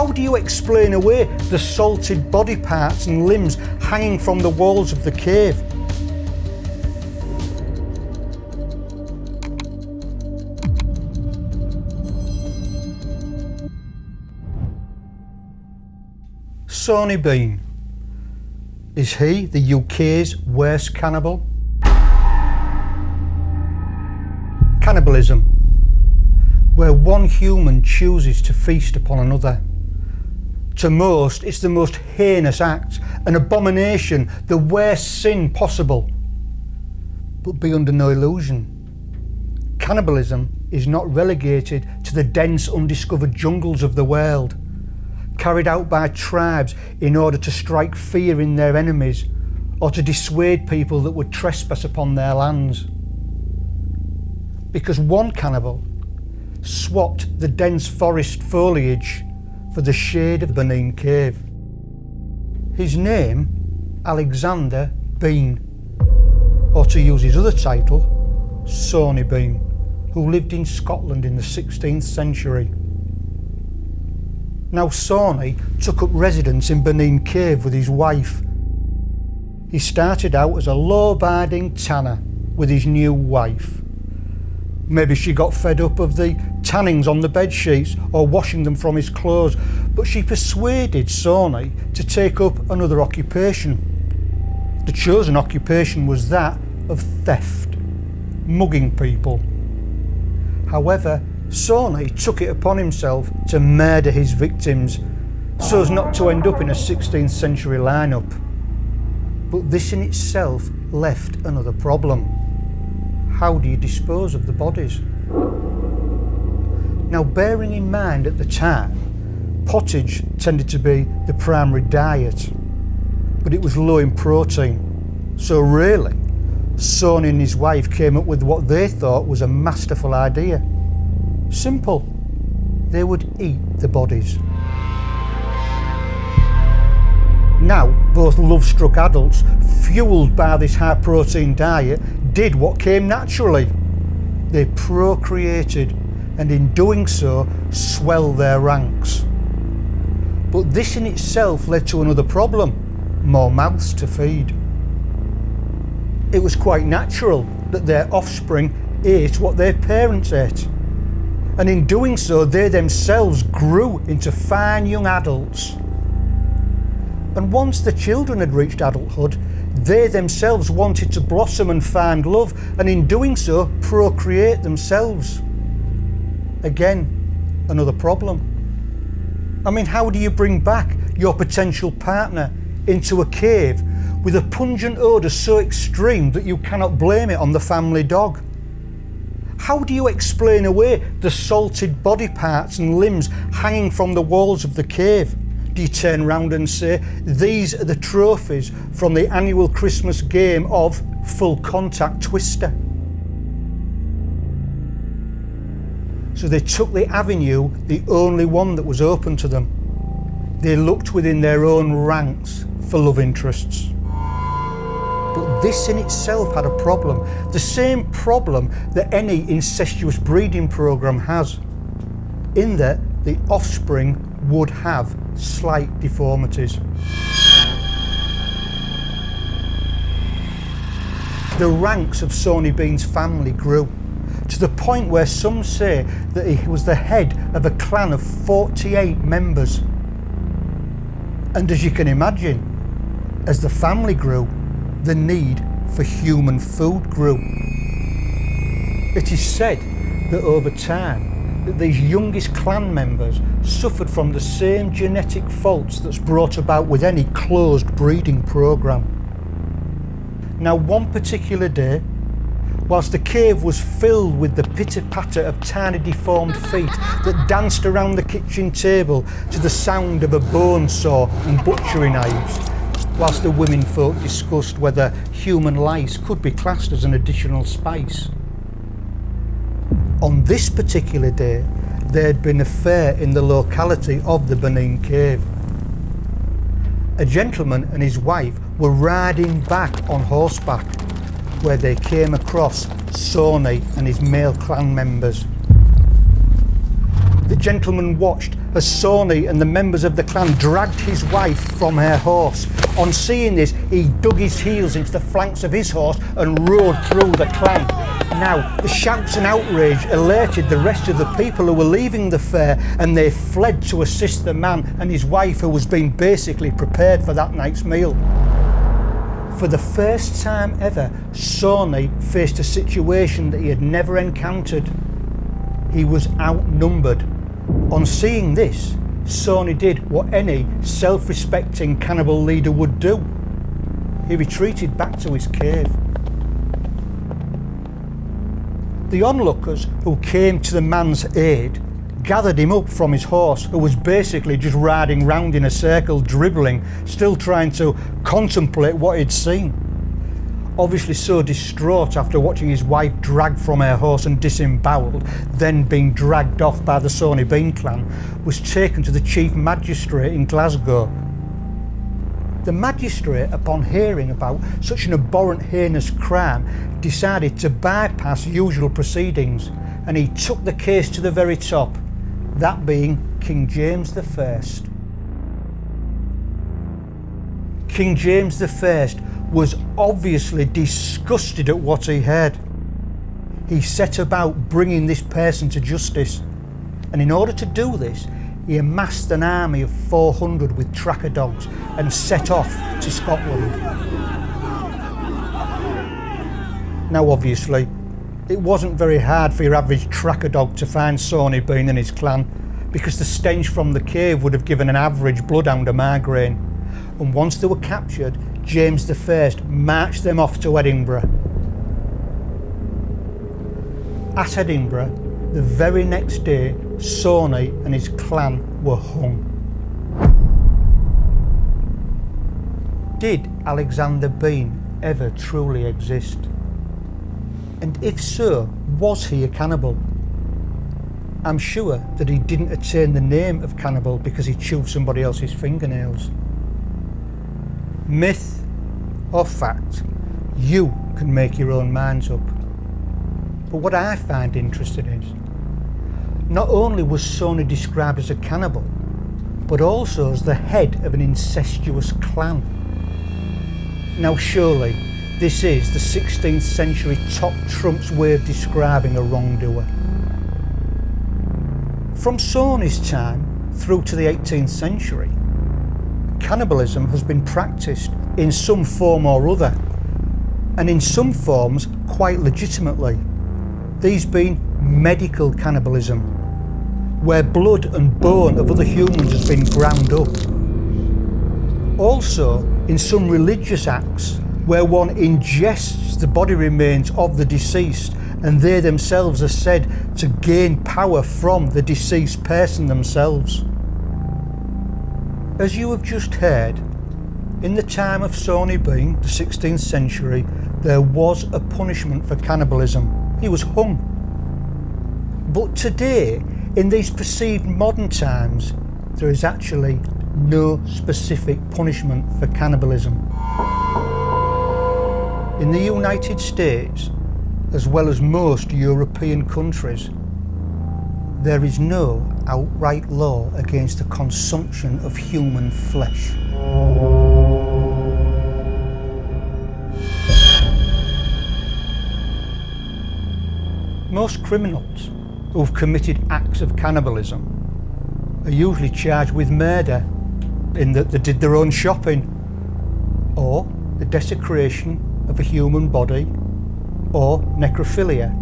how do you explain away the salted body parts and limbs hanging from the walls of the cave? Sawney Bean. Is he the UK's worst cannibal? Cannibalism, where one human chooses to feast upon another. To most, it's the most heinous act, an abomination, the worst sin possible. But be under no illusion. Cannibalism is not relegated to the dense, undiscovered jungles of the world, carried out by tribes in order to strike fear in their enemies or to dissuade people that would trespass upon their lands. Because one cannibal swapped the dense forest foliage for the shade of the Benin cave. His name, Alexander Bean, or to use his other title, Sawney Bean, who lived in Scotland in the 16th century. Now Sawney took up residence in Benin cave with his wife. He started out as a law-abiding tanner with his new wife. Maybe she got fed up of the tannings on the bed sheets or washing them from his clothes, but she persuaded Sawney to take up another occupation. The chosen occupation was that of theft, mugging people. However, Sawney took it upon himself to murder his victims so as not to end up in a 16th century lineup. But this in itself left another problem. How do you dispose of the bodies? Now, bearing in mind at the time, pottage tended to be the primary diet, but it was low in protein. So really, Sawney and his wife came up with what they thought was a masterful idea. Simple. They would eat the bodies. Now, both love-struck adults, fueled by this high-protein diet, did what came naturally. They procreated, and in doing so, swelled their ranks. But this in itself led to another problem: more mouths to feed. It was quite natural that their offspring ate what their parents ate, and in doing so, they themselves grew into fine young adults. And once the children had reached adulthood, they themselves wanted to blossom and find love, and in doing so, procreate themselves. Again, another problem. I mean, how do you bring back your potential partner into a cave with a pungent odour so extreme that you cannot blame it on the family dog? How do you explain away the salted body parts and limbs hanging from the walls of the cave? Do you turn round and say, these are the trophies from the annual Christmas game of Full Contact Twister? So they took the avenue, the only one that was open to them. They looked within their own ranks for love interests. But this in itself had a problem, the same problem that any incestuous breeding program has, in that the offspring would have slight deformities. The ranks of Sawney Bean's family grew, to the point where some say that he was the head of a clan of 48 members. And as you can imagine, as the family grew, the need for human food grew. It is said that over time, that these youngest clan members suffered from the same genetic faults that's brought about with any closed breeding program. Now, one particular day, whilst the cave was filled with the pitter-patter of tiny deformed feet that danced around the kitchen table to the sound of a bone saw and butchery knives, whilst the women folk discussed whether human lice could be classed as an additional spice. On this particular day, there had been a fair in the locality of the Benin cave. A gentleman and his wife were riding back on horseback, where they came across Sawney and his male clan members. gentleman watched as Sawney and the members of the clan dragged his wife from her horse. On seeing this, he dug his heels into the flanks of his horse and rode through the clan. Now, the shouts and outrage alerted the rest of the people who were leaving the fair, and they fled to assist the man and his wife, who was being basically prepared for that night's meal. For the first time ever, Sawney faced a situation that he had never encountered. He was outnumbered. On seeing this, Sawney did what any self-respecting cannibal leader would do. He retreated back to his cave. The onlookers who came to the man's aid gathered him up from his horse, who was basically just riding round in a circle, dribbling, still trying to contemplate what he'd seen. Obviously so distraught after watching his wife dragged from her horse and disemboweled, then being dragged off by the Sawney Bean clan, was taken to the chief magistrate in Glasgow. The magistrate, upon hearing about such an abhorrent, heinous crime, decided to bypass usual proceedings, and he took the case to the very top, that being King James I. King James I was obviously disgusted at what he heard. He set about bringing this person to justice, and in order to do this, he amassed an army of 400 with tracker dogs and set off to Scotland. Now obviously, it wasn't very hard for your average tracker dog to find Sawney Bean and his clan, because the stench from the cave would have given an average bloodhound a migraine. And once they were captured, James I marched them off to Edinburgh. At Edinburgh, the very next day, Sawney and his clan were hung. Did Alexander Bean ever truly exist? And if so, was he a cannibal? I'm sure that he didn't attain the name of cannibal because he chewed somebody else's fingernails. Myth or fact, you can make your own minds up. But what I find interesting is, not only was Sawney described as a cannibal, but also as the head of an incestuous clan. Now surely, this is the 16th century top trump's way of describing a wrongdoer. From Sawney's time through to the 18th century, cannibalism has been practiced in some form or other, and in some forms quite legitimately. These being medical cannibalism, where blood and bone of other humans has been ground up. Also in some religious acts, where one ingests the body remains of the deceased, and they themselves are said to gain power from the deceased person themselves. As you have just heard, in the time of Sawney Bean, the 16th century, there was a punishment for cannibalism. He was hung. But today, in these perceived modern times, there is actually no specific punishment for cannibalism. In the United States, as well as most European countries, there is no outright law against the consumption of human flesh. Most criminals who have committed acts of cannibalism are usually charged with murder, in that they did their own shopping, or the desecration of a human body, or necrophilia,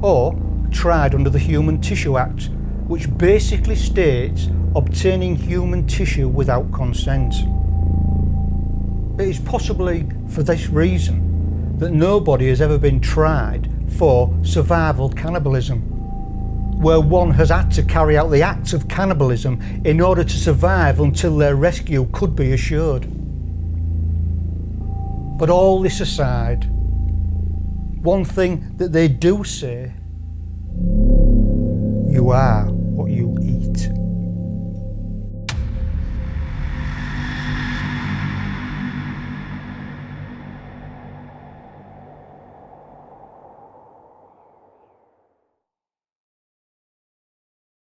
or tried under the Human Tissue Act, which basically states obtaining human tissue without consent. It is possibly for this reason that nobody has ever been tried for survival cannibalism, where one has had to carry out the acts of cannibalism in order to survive until their rescue could be assured. But all this aside, one thing that they do say, you are